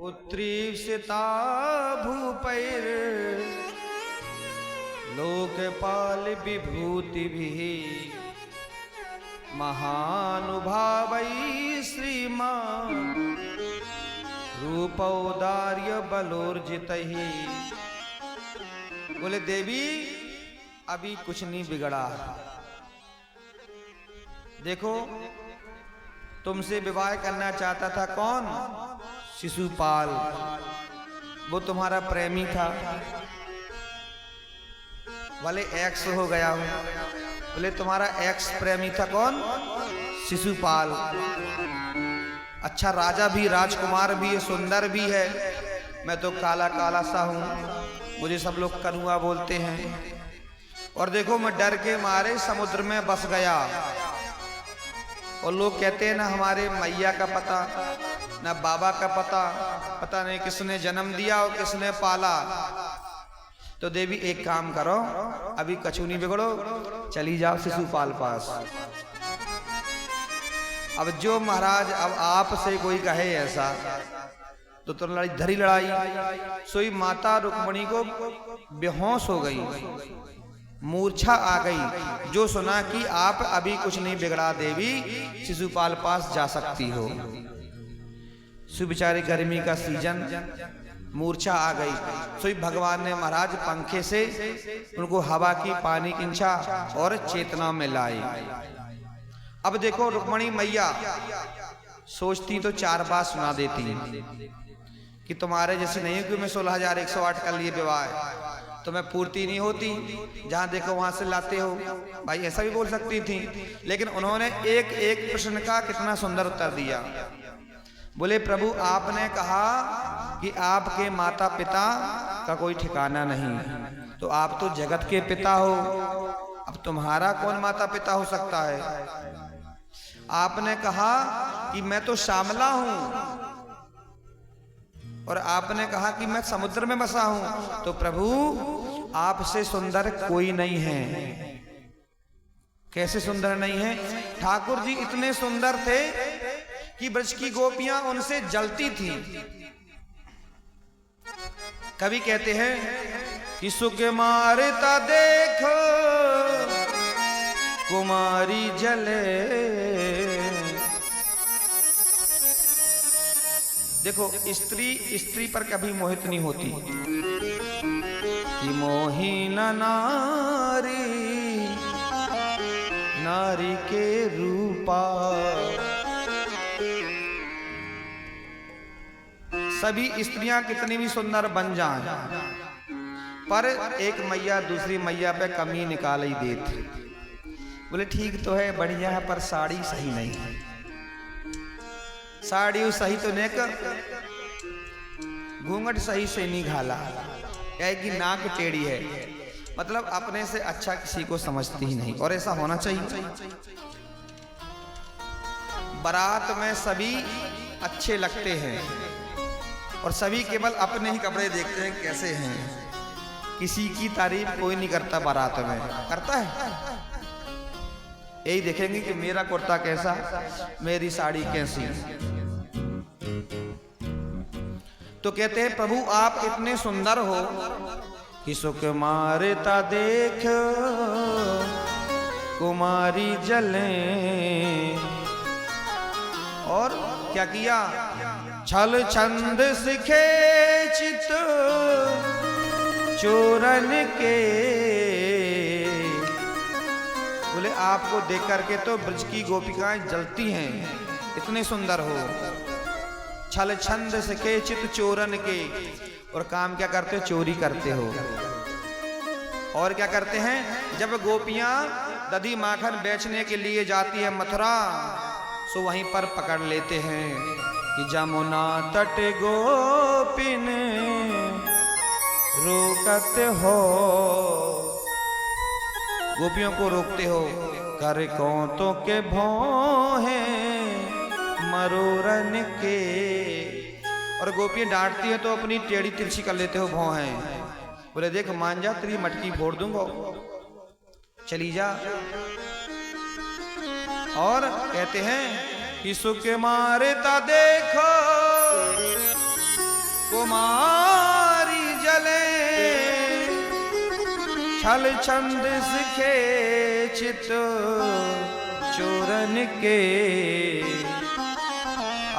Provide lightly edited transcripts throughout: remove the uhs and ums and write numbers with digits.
पुत्री सीता भूपैर लोकपाल विभूति भी महानुभावै श्रीमान रूपौदार्य बलोर्जितहि। बोले देवी अभी कुछ नहीं बिगड़ा। देखो तुमसे विवाह करना चाहता था कौन? शिशुपाल। वो तुम्हारा प्रेमी था। भले एक्स हो गया हूं। बोले तुम्हारा एक्स प्रेमी था कौन? शिशुपाल। अच्छा राजा भी, राजकुमार भी है, सुंदर भी है। मैं तो काला काला सा हूं, मुझे सब लोग कनुआ बोलते हैं। और देखो मैं डर के मारे समुद्र में बस गया। और लोग कहते हैं ना हमारे मैया का पता, ना बाबा का पता, पता नहीं किसने जन्म दिया और किसने पाला। तो देवी एक काम करो, अभी कछु नहीं बिगड़ो, चली जाओ शिशुपाल पास। अब जो महाराज अब आपसे कोई कहे ऐसा तो लड़ाई धरी लड़ाई। सोई माता रुक्मणी को बेहोश हो गई, मूर्छा आ गई। जो सुना कि आप अभी कुछ नहीं बिगड़ा देवी, शिशुपाल पास जा सकती हो। सुबेचारी गर्मी का सीजन, मूर्छा आ गई। सोई भगवान ने महाराज पंखे से उनको हवा की पानी किंचा और चेतना में लाए। अब देखो रुक्मणी मैया सोचती तो चार बात सुना देती कि तुम्हारे जैसे नहीं कि मैं 16,108 कर लिए विवाह, तो मैं पूर्ति नहीं होती, जहां देखो वहां से लाते हो। भाई ऐसा भी बोल सकती थी, लेकिन उन्होंने एक एक प्रश्न का कितना सुंदर उत्तर दिया। बोले प्रभु आपने कहा कि आपके माता पिता का कोई ठिकाना नहीं, तो आप तो जगत के पिता हो, अब तुम्हारा कौन माता पिता हो सकता है? आपने कहा कि मैं तो श्यामला हूं, और आपने कहा कि मैं समुद्र में बसा हूं, तो प्रभु आपसे सुंदर कोई नहीं है। कैसे सुंदर नहीं है? ठाकुर जी इतने सुंदर थे कि ब्रज की गोपियां उनसे जलती थी। कवि कहते हैं कि सुख मारता देखो कुमारी जले। देखो स्त्री पर कभी मोहित नहीं होती कि मोही न नारी नारी के रूपा। सभी स्त्रियां कितनी भी सुंदर बन जाएं, पर एक मैया दूसरी मैया पे कमी निकाल ही देती। बोले ठीक तो है, बढ़िया है, पर साड़ी सही नहीं है। साड़ी सही तो नहीं कर, घूंघट सही से नहीं घाला, क्या कि नाक टेढ़ी है। मतलब अपने से अच्छा किसी को समझती ही नहीं, और ऐसा होना चाहिए। बारात में सभी अच्छे लगते हैं और सभी केवल अपने ही कपड़े देखते हैं कैसे हैं। किसी की तारीफ कोई नहीं करता बारात में, करता है? यही देखेंगे कि मेरा कुर्ता कैसा, मेरी साड़ी कैसी। तो कहते हैं प्रभु आप इतने सुंदर हो कि सुख मारता देख कुमारी जले। और क्या किया? छल छंद सिखे चित चोरन के। बोले आपको देख करके तो ब्रज की गोपिकाएं जलती हैं, इतने सुंदर हो। छल छंद सके चित चोरन के। और काम क्या करते हो? चोरी करते हो। और क्या करते हैं? जब गोपियां दधी माखन बेचने के लिए जाती है मथुरा, सो वहीं पर पकड़ लेते हैं कि जमुना तट गोपिन रोकत हो। गोपियों को रोकते हो, कर कौतों के भौं मरोरन के। और गोपियां डांटती है तो अपनी टेढ़ी तिरछी कर लेते हो, भौं हैं। बोले देख मान जा, तेरी मटकी फोड़ दूंगा, चली जा। और कहते हैं कि सुख मारता देखो कुमारी जले छल छंद सिखे चित चोरन के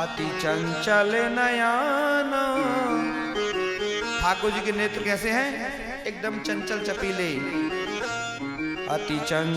अति चंचल नयन। ठाकुर जी के नेत्र कैसे हैं? एकदम चंचल चपीले। अति चंचल